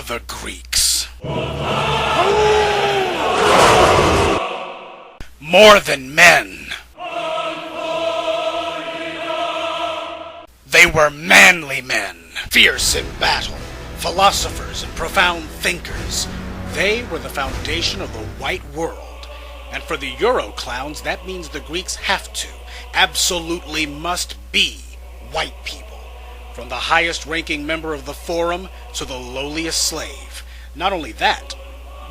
the Greeks. More than men. They were manly men, fierce in battle, philosophers and profound thinkers. They were the foundation of the white world. And for the Euro clowns, that means the Greeks have to, absolutely must be, white people. From the highest ranking member of the Forum to the lowliest slave. Not only that,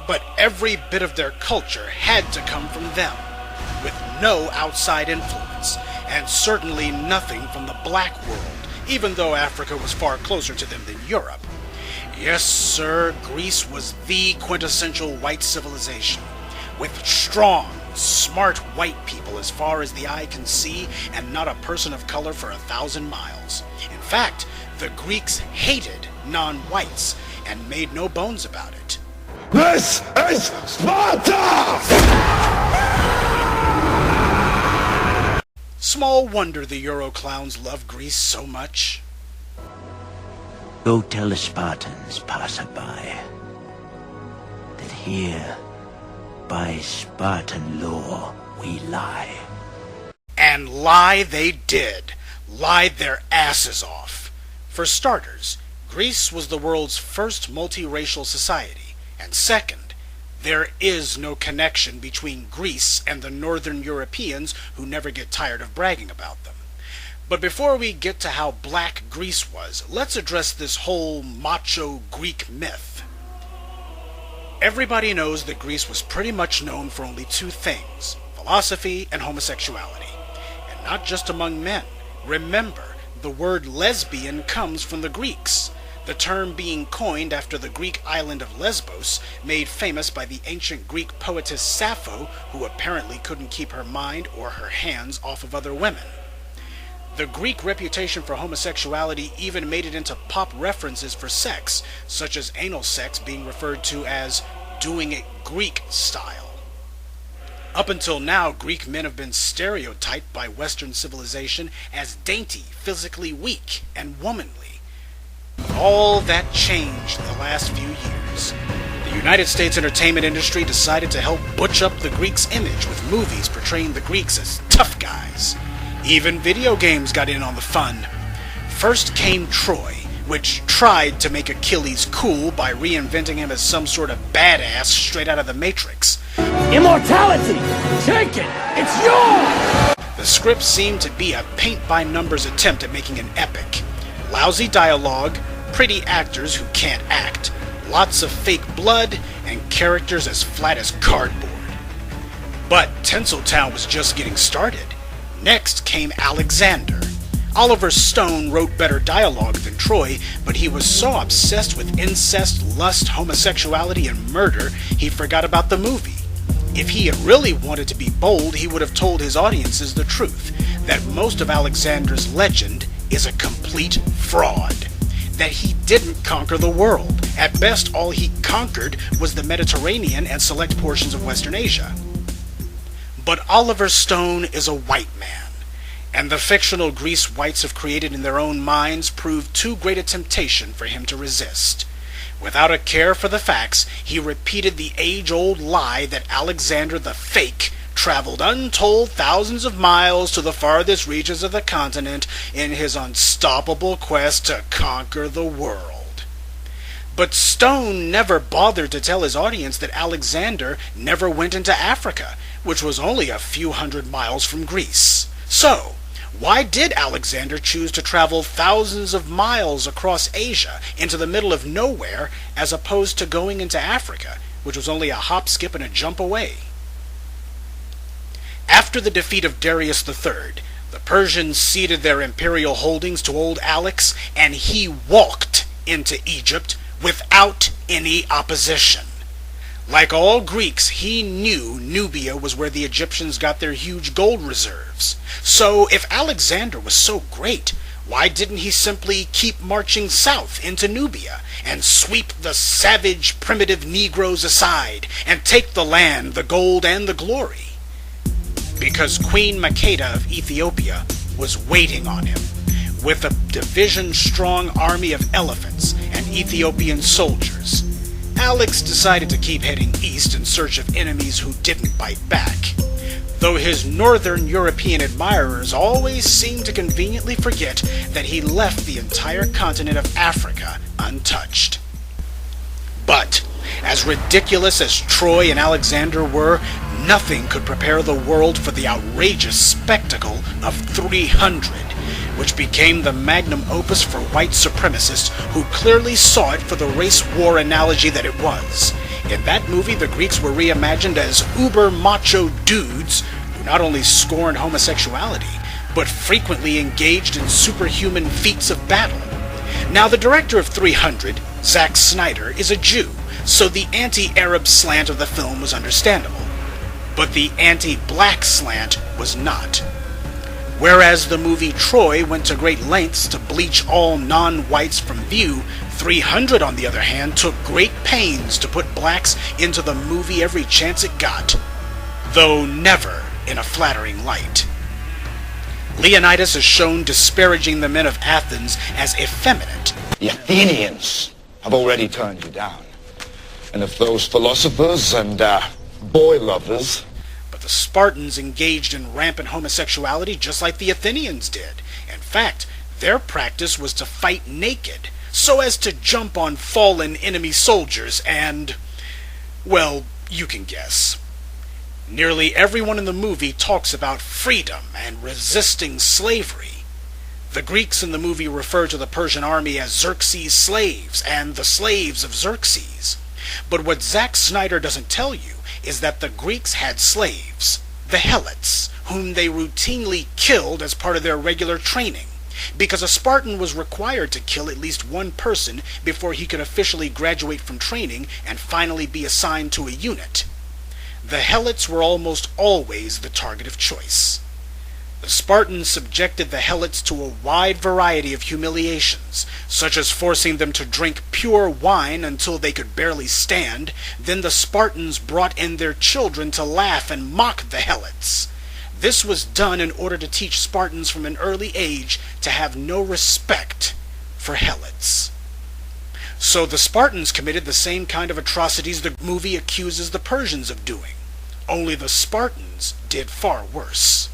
but every bit of their culture had to come from them, with no outside influence, and certainly nothing from the black world, even though Africa was far closer to them than Europe. Yes, sir, Greece was the quintessential white civilization, with strong, smart white people as far as the eye can see, and not a person of color for 1,000 miles. In fact, the Greeks hated non-whites, and made no bones about it. This is Sparta! Small wonder the Euro clowns love Greece so much. Go tell the Spartans, passerby, that here, by Spartan law, we lie. And lie they did. Lied their asses off. For starters, Greece was the world's first multiracial society, and second, there is no connection between Greece and the Northern Europeans who never get tired of bragging about them. But before we get to how black Greece was, let's address this whole macho Greek myth. Everybody knows that Greece was pretty much known for only two things, philosophy and homosexuality. And not just among men. Remember, the word lesbian comes from the Greeks, the term being coined after the Greek island of Lesbos, made famous by the ancient Greek poetess Sappho, who apparently couldn't keep her mind or her hands off of other women. The Greek reputation for homosexuality even made it into pop references for sex, such as anal sex being referred to as doing it Greek style. Up until now, Greek men have been stereotyped by Western civilization as dainty, physically weak, and womanly. All that changed in the last few years. The United States entertainment industry decided to help butch up the Greeks' image with movies portraying the Greeks as tough guys. Even video games got in on the fun. First came Troy, which tried to make Achilles cool by reinventing him as some sort of badass straight out of the Matrix. Immortality! Take it! It's yours! The script seemed to be a paint-by-numbers attempt at making an epic. Lousy dialogue, pretty actors who can't act, lots of fake blood, and characters as flat as cardboard. But Tinseltown was just getting started. Next came Alexander. Oliver Stone wrote better dialogue than Troy, but he was so obsessed with incest, lust, homosexuality, and murder, he forgot about the movie. If he had really wanted to be bold, he would have told his audiences the truth, that most of Alexander's legend is a complete fraud. That he didn't conquer the world. At best, all he conquered was the Mediterranean and select portions of Western Asia. But Oliver Stone is a white man, and the fictional Greece whites have created in their own minds proved too great a temptation for him to resist. Without a care for the facts, he repeated the age-old lie that Alexander the Fake traveled untold thousands of miles to the farthest reaches of the continent in his unstoppable quest to conquer the world. But Stone never bothered to tell his audience that Alexander never went into Africa, which was only a few hundred miles from Greece. So, why did Alexander choose to travel thousands of miles across Asia into the middle of nowhere as opposed to going into Africa, which was only a hop, skip, and a jump away? After the defeat of Darius III, the Persians ceded their imperial holdings to old Alex, and he walked into Egypt without any opposition. Like all Greeks, he knew Nubia was where the Egyptians got their huge gold reserves. So, if Alexander was so great, why didn't he simply keep marching south into Nubia and sweep the savage, primitive Negroes aside and take the land, the gold, and the glory? Because Queen Makeda of Ethiopia was waiting on him with a division-strong army of elephants and Ethiopian soldiers. Alex decided to keep heading east in search of enemies who didn't bite back, though his northern European admirers always seemed to conveniently forget that he left the entire continent of Africa untouched. But, as ridiculous as Troy and Alexander were, nothing could prepare the world for the outrageous spectacle of 300, which became the magnum opus for white supremacists who clearly saw it for the race war analogy that it was. In that movie, the Greeks were reimagined as uber-macho dudes who not only scorned homosexuality, but frequently engaged in superhuman feats of battle. Now, the director of 300, Zack Snyder, is a Jew, so the anti-Arab slant of the film was understandable. But the anti-black slant was not. Whereas the movie Troy went to great lengths to bleach all non-whites from view, 300, on the other hand, took great pains to put blacks into the movie every chance it got, though never in a flattering light. Leonidas is shown disparaging the men of Athens as effeminate. The Athenians have already turned you down. And if those philosophers and boy lovers... But the Spartans engaged in rampant homosexuality just like the Athenians did. In fact, their practice was to fight naked, so as to jump on fallen enemy soldiers and... well, you can guess. Nearly everyone in the movie talks about freedom and resisting slavery. The Greeks in the movie refer to the Persian army as Xerxes' slaves and the slaves of Xerxes. But what Zack Snyder doesn't tell you is that the Greeks had slaves, the Helots, whom they routinely killed as part of their regular training, because a Spartan was required to kill at least one person before he could officially graduate from training and finally be assigned to a unit. The Helots were almost always the target of choice. The Spartans subjected the Helots to a wide variety of humiliations, such as forcing them to drink pure wine until they could barely stand. Then the Spartans brought in their children to laugh and mock the Helots. This was done in order to teach Spartans from an early age to have no respect for Helots. So the Spartans committed the same kind of atrocities the movie accuses the Persians of doing. Only the Spartans did far worse.